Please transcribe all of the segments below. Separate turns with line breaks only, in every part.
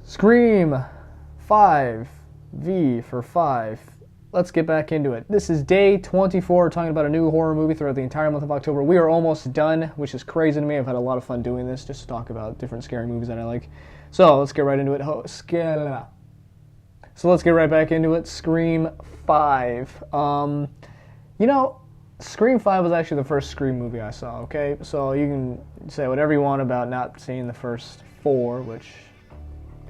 Scream 5, V for 5. Let's get back into it. This is day 24, talking about a new horror movie throughout the entire month of October. We are almost done, which is crazy to me. I've had a lot of fun doing this, just to talk about different scary movies that I like. So let's get right into it. So let's get right back into it. Scream 5. Scream 5 was actually the first Scream movie I saw, okay? So you can say whatever you want about not seeing the first 4, which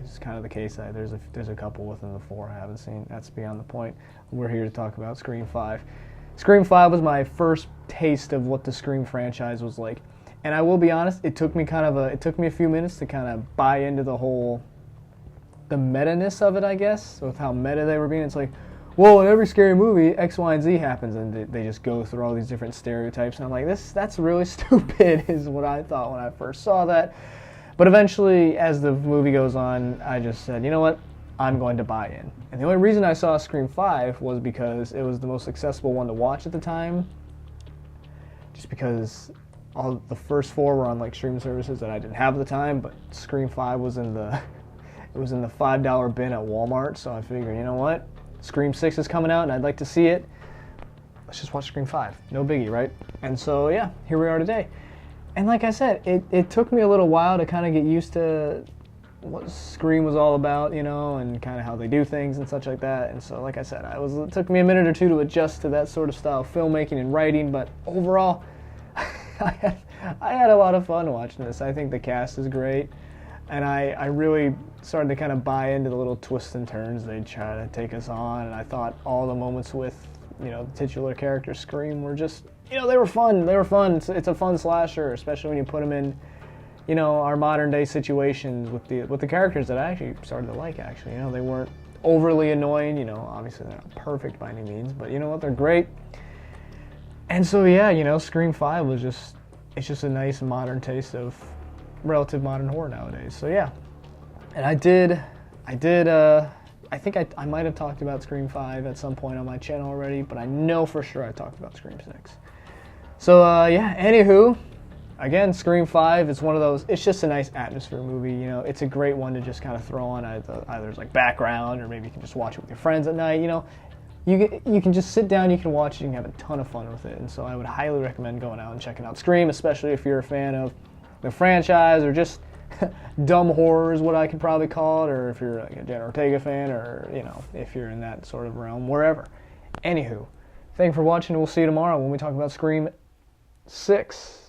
is kind of the case. There's a couple within the 4 I haven't seen. That's beyond the point. We're here to talk about Scream 5. Scream 5 was my first taste of what the Scream franchise was like. And I will be honest, it took me a few minutes to kind of buy into the meta-ness of it, I guess, with how meta they were being. It's like, well, in every scary movie, X, Y, and Z happens, and they just go through all these different stereotypes. And I'm like, that's really stupid, is what I thought when I first saw that. But eventually, as the movie goes on, I just said, you know what? I'm going to buy in. And the only reason I saw Scream 5 was because it was the most accessible one to watch at the time. Just because all the first 4 were on like streaming services that I didn't have at the time, but Scream 5 was in the $5 bin at Walmart, so I figured, you know what? Scream 6 is coming out and I'd like to see it. Let's just watch Scream 5. No biggie, right? And so yeah, here we are today. And like I said, it took me a little while to kind of get used to what Scream was all about, and kind of how they do things and such like that. And so, like I said, it took me a minute or two to adjust to that sort of style of filmmaking and writing, but overall, I had a lot of fun watching this. I think the cast is great, and I really started to kind of buy into the little twists and turns they try to take us on, and I thought all the moments with, the titular character Scream were just, they were fun. It's a fun slasher, especially when you put them in, our modern day situations with the characters that I actually started to like, actually. They weren't overly annoying, obviously they're not perfect by any means, but you know what, they're great. And so yeah, Scream 5 was it's just a nice modern taste of relative modern horror nowadays. So yeah. And I think I might have talked about Scream 5 at some point on my channel already, but I know for sure I talked about Scream 6. So yeah, anywho, again, Scream 5 is one of those, it's just a nice atmosphere movie, it's a great one to just kind of throw on either as like background, or maybe you can just watch it with your friends at night, You can just sit down, you can watch it, you can have a ton of fun with it. And so I would highly recommend going out and checking out Scream, especially if you're a fan of the franchise, or just dumb horror is what I could probably call it, or if you're like a Jenna Ortega fan, or if you're in that sort of realm, wherever. Anywho, thank you for watching, and we'll see you tomorrow when we talk about Scream 6.